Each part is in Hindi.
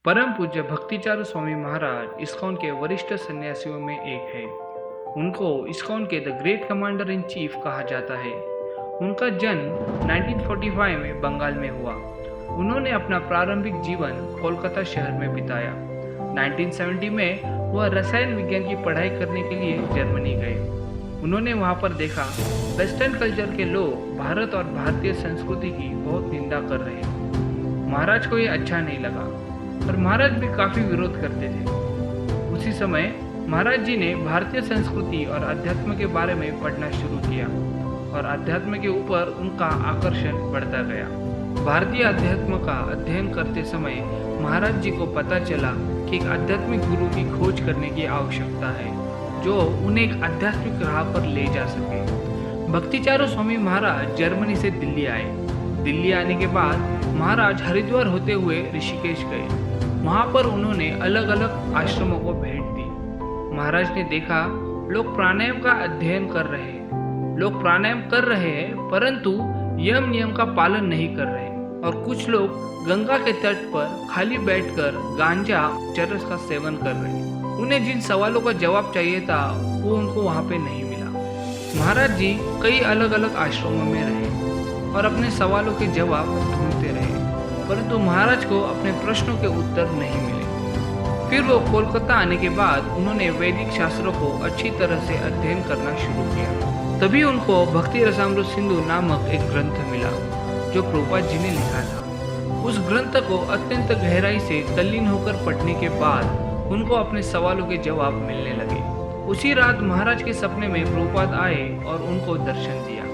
परम पूज्य भक्तिचारू स्वामी महाराज इस्कॉन के वरिष्ठ सन्यासियों में एक है। उनको इस्कॉन के the great commander in chief कहा जाता है। उनका जन्म 1945 में बंगाल में हुआ। उन्होंने अपना प्रारंभिक जीवन कोलकाता शहर में बिताया। 1970 में वह रसायन विज्ञान की पढ़ाई करने के लिए जर्मनी गए। उन्होंने वहां पर देखा वेस्टर्न कल्चर के लोग भारत और भारतीय संस्कृति की बहुत निंदा कर रहे हैं। महाराज को ये अच्छा नहीं लगा और महाराज भी काफी विरोध करते थे। उसी समय महाराज जी ने भारतीय संस्कृति और अध्यात्म के बारे में पढ़ना शुरू किया और अध्यात्म के ऊपर उनका आकर्षण बढ़ता गया। भारतीय अध्यात्म का अध्ययन करते समय महाराज जी को पता चला कि एक आध्यात्मिक गुरु की खोज करने की आवश्यकता है जो उन्हें एक आध्यात्मिक राह पर ले जा सके। भक्तिचारू स्वामी महाराज जर्मनी से दिल्ली आए। दिल्ली आने के बाद महाराज हरिद्वार होते हुए ऋषिकेश गए। वहां पर उन्होंने अलग अलग आश्रमों को भेंट दी। महाराज ने देखा लोग प्राणायाम का अध्ययन कर रहे हैं, लोग प्राणायाम कर रहे हैं परंतु यम नियम का पालन नहीं कर रहे और कुछ लोग गंगा के तट पर खाली बैठकर गांजा चरस का सेवन कर रहे हैं। उन्हें जिन सवालों का जवाब चाहिए था वो उनको वहां पे नहीं मिला। महाराज जी कई अलग अलग आश्रमों में रहे और अपने सवालों के जवाब ढूंढते रहे परंतु महाराज को अपने प्रश्नों के उत्तर नहीं मिले। फिर वो कोलकाता आने के बाद उन्होंने वैदिक शास्त्रों को अच्छी तरह से अध्ययन करना शुरू किया। तभी उनको भक्ति रसामृत सिंधु नामक एक ग्रंथ मिला जो प्रभुपाद जी ने लिखा था। उस ग्रंथ को अत्यंत गहराई से तल्लीन होकर पढ़ने के बाद उनको अपने सवालों के जवाब मिलने लगे। उसी रात महाराज के सपने में प्रभुपाद आए और उनको दर्शन दिया।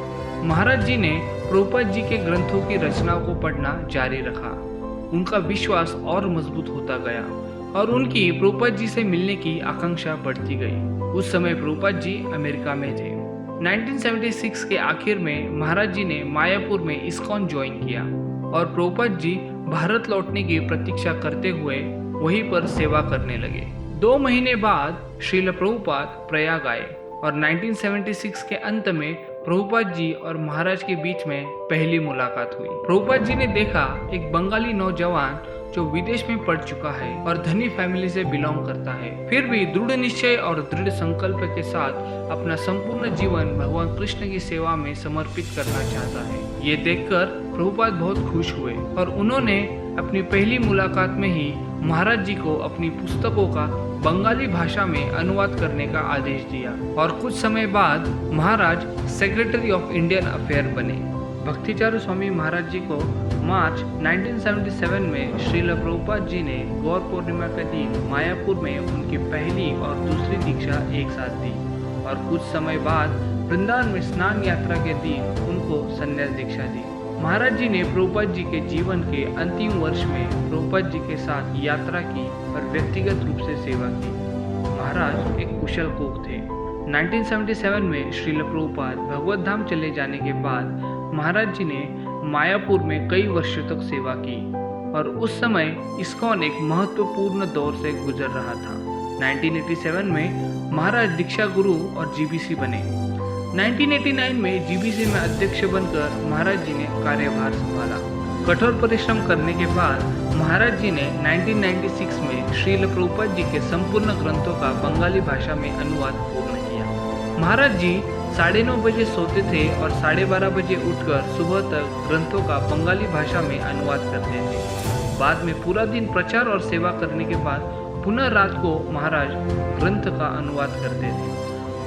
महाराज जी ने प्रभुपाद जी के ग्रंथों की रचनाओं को पढ़ना जारी रखा। उनका विश्वास और मजबूत होता गया और उनकी प्रभुपाद जी से मिलने की आकांक्षा बढ़ती गई। उस समय प्रभुपाद जी अमेरिका में थे। 1976 के आखिर में महाराज जी ने मायापुर में इस्कॉन ज्वाइन किया और प्रभुपाद जी भारत लौटने की प्रतीक्षा करते हुए वहीं पर सेवा करने लगे। 2 महीने बाद श्रील प्रभुपाद प्रयाग आए और 1976 के अंत में प्रभुपाद जी और महाराज के बीच में पहली मुलाकात हुई। प्रभुपाद जी ने देखा एक बंगाली नौजवान जो विदेश में पढ़ चुका है और धनी फैमिली से बिलोंग करता है, फिर भी दृढ़ निश्चय और दृढ़ संकल्प के साथ अपना संपूर्ण जीवन भगवान कृष्ण की सेवा में समर्पित करना चाहता है। ये देखकर प्रभुपाद बहुत खुश हुए और उन्होंने अपनी पहली मुलाकात में ही महाराज जी को अपनी पुस्तकों का बंगाली भाषा में अनुवाद करने का आदेश दिया और कुछ समय बाद महाराज सेक्रेटरी ऑफ इंडियन अफेयर बने। भक्तिचारू स्वामी महाराज जी को मार्च 1977 में श्रील प्रभुपाद जी ने गौर पूर्णिमा के दिन मायापुर में उनकी पहली और दूसरी दीक्षा एक साथ दी और कुछ समय बाद वृंदावन में स्नान यात्रा के दिन उनको संन्यास दीक्षा दी। महाराज जी ने प्रभुपाद जी के जीवन के अंतिम वर्ष में प्रभुपाद जी के साथ यात्रा की और व्यक्तिगत रूप से सेवा की। महाराज एक कुशल कोक थे। 1977 में श्रील प्रभुपाद भगवत धाम चले जाने के बाद महाराज जी ने मायापुर में कई वर्षों तक सेवा की और उस समय इस्कॉन एक महत्वपूर्ण दौर से गुजर रहा था। 1987 में महाराज दीक्षा गुरु और जीबीसी बने। 1989 में जीबीसी में अध्यक्ष बनकर महाराज जी ने कार्यभार संभाला। कठोर परिश्रम करने के बाद महाराज जी ने 1996 में श्रील प्रभुपाद जी के संपूर्ण ग्रंथों का बंगाली भाषा में अनुवाद पूर्ण किया। महाराज जी 9:30 बजे सोते थे और 12:30 बजे उठकर सुबह तक ग्रंथों का बंगाली भाषा में अनुवाद करते थे। बाद में पूरा दिन प्रचार और सेवा करने के बाद पुनः रात को महाराज ग्रंथ का अनुवाद करते थे।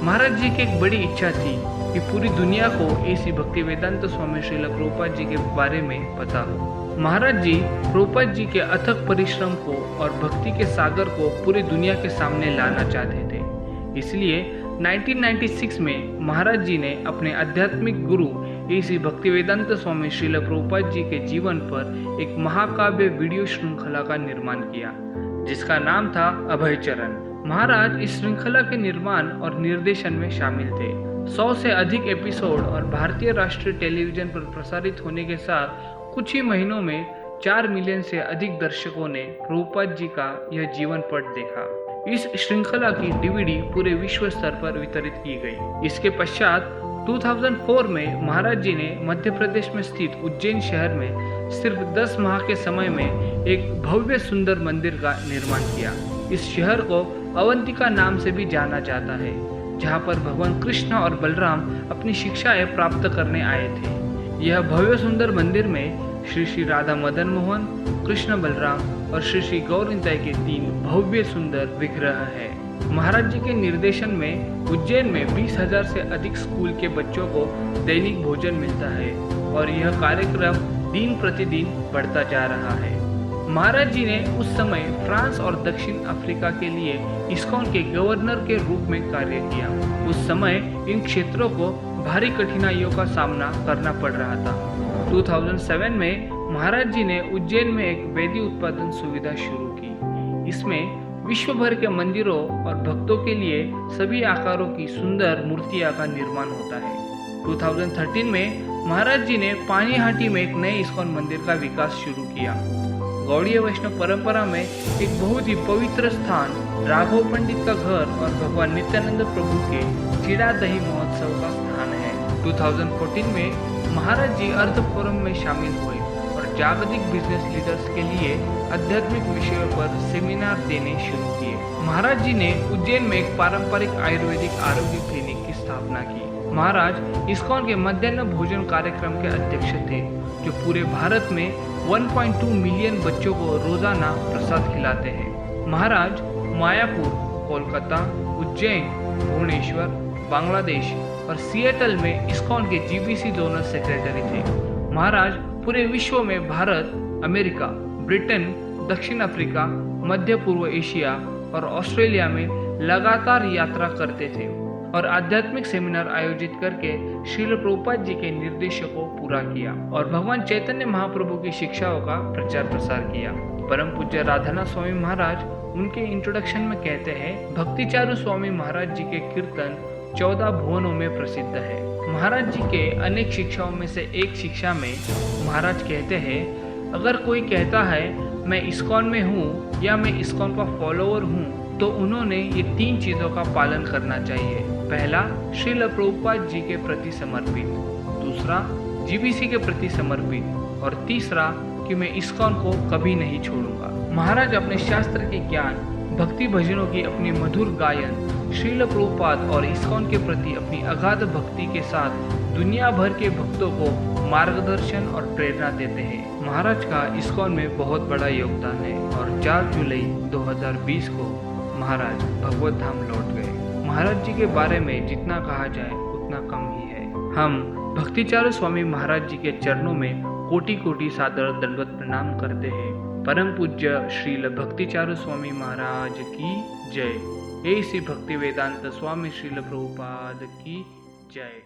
महाराज जी की एक बड़ी इच्छा थी कि पूरी दुनिया को ऐसी भक्ति वेदांत स्वामी श्रील प्रभुपाद जी के बारे में पता हो। महाराज जी प्रभुपाद जी के अथक परिश्रम को और भक्ति के सागर को पूरी दुनिया के सामने लाना चाहते थे। इसलिए 1996 में महाराज जी ने अपने आध्यात्मिक गुरु ऐसी भक्ति वेदांत स्वामी श्रील प्रभुपाद जी के जीवन पर एक महाकाव्य वीडियो श्रृंखला का निर्माण किया जिसका नाम था अभय चरण। महाराज इस श्रृंखला के निर्माण और निर्देशन में शामिल थे। 100 से अधिक एपिसोड और भारतीय राष्ट्रीय टेलीविजन पर प्रसारित होने के साथ कुछ ही महीनों में 4 मिलियन से अधिक दर्शकों ने प्रभुपाद जी का यह जीवन पट देखा। इस श्रृंखला की डीवीडी पूरे विश्व स्तर पर वितरित की गई। इसके पश्चात 2004 में महाराज जी ने मध्य प्रदेश में स्थित उज्जैन शहर में सिर्फ 10 माह के समय में एक भव्य सुंदर मंदिर का निर्माण किया। इस शहर को अवंतिका नाम से भी जाना जाता है, जहाँ पर भगवान कृष्ण और बलराम अपनी शिक्षाएं प्राप्त करने आए थे। यह भव्य सुंदर मंदिर में श्री श्री राधा मदन मोहन, कृष्ण बलराम और श्री श्री गौरनिताई के 3 भव्य सुंदर विग्रह है। महाराज जी के निर्देशन में उज्जैन में 20,000 से अधिक स्कूल के बच्चों को दैनिक भोजन मिलता है और यह कार्यक्रम दिन प्रतिदिन बढ़ता जा रहा है। महाराज जी ने उस समय फ्रांस और दक्षिण अफ्रीका के लिए इस्कॉन के गवर्नर के रूप में कार्य किया। उस समय इन क्षेत्रों को भारी कठिनाइयों का सामना करना पड़ रहा था। 2007 में महाराज जी ने उज्जैन में एक वेदी उत्पादन सुविधा शुरू की। इसमें विश्व भर के मंदिरों और भक्तों के लिए सभी आकारों की सुंदर मूर्तियां का निर्माण होता है। 2013 में महाराज जी ने पानीहाटी में एक नए इस्कॉन मंदिर का विकास शुरू किया। गौड़ीय वैष्णव परंपरा में एक बहुत ही पवित्र स्थान राघव पंडित का घर और भगवान नित्यानंद प्रभु के चिड़ा दही महोत्सव का स्थान है। 2014 में महाराज जी अर्थ फोरम में शामिल हुए और जागतिक बिजनेस लीडर्स के लिए आध्यात्मिक विषयों पर सेमिनार देने शुरू किए। महाराज जी ने उज्जैन में एक पारंपरिक आयुर्वेदिक आरोग्य क्लिनिक की स्थापना की। महाराज इस्कॉन के मध्याह्न भोजन कार्यक्रम के अध्यक्ष थे, जो पूरे भारत में 1.2 मिलियन बच्चों को रोजाना प्रसाद खिलाते हैं। महाराज मायापुर, कोलकाता, उज्जैन, भुवनेश्वर, बांग्लादेश और सिएटल में इस्कॉन के जीबीसी डोनर सेक्रेटरी थे। महाराज पूरे विश्व में भारत, अमेरिका, ब्रिटेन, दक्षिण अफ्रीका, मध्य पूर्व एशिया और ऑस्ट्रेलिया में लगातार यात्रा करते थे और आध्यात्मिक सेमिनार आयोजित करके श्रील प्रभुपाद जी के निर्देशों को पूरा किया और भगवान चैतन्य महाप्रभु की शिक्षाओं का प्रचार प्रसार किया। परम पूज्य राधानाथ स्वामी महाराज उनके इंट्रोडक्शन में कहते हैं, भक्तिचारू स्वामी महाराज जी के कीर्तन 14 भुवनों में प्रसिद्ध है। महाराज जी के अनेक शिक्षाओं में से एक शिक्षा में महाराज कहते हैं, अगर कोई कहता है मैं इस्कॉन में हूँ या मैं इस्कॉन का फॉलोअर हूँ, तो उन्होंने ये 3 चीज़ों का पालन करना चाहिए। पहला, श्रील प्रभुपाद जी के प्रति समर्पित, दूसरा जीबीसी के प्रति समर्पित और तीसरा कि मैं इस्कॉन को कभी नहीं छोड़ूंगा। महाराज अपने शास्त्र के ज्ञान, भक्ति भजनों की अपनी मधुर गायन, श्रील प्रभुपाद और इस्कॉन के प्रति अपनी अगाध भक्ति के साथ दुनिया भर के भक्तों को मार्गदर्शन और प्रेरणा देते हैं। महाराज का इस्कॉन में बहुत बड़ा योगदान है और 4 जुलाई 2020 को महाराज भगवत धाम लौट गए। महाराज जी के बारे में जितना कहा जाए उतना कम ही है। हम भक्तिचारू स्वामी महाराज जी के चरणों में कोटि कोटि सादर दंडवत प्रणाम करते हैं। परम पूज्य श्रील भक्तिचारू स्वामी महाराज की जय। हे श्री भक्ति वेदांत स्वामी श्रील प्रभुपाद की जय।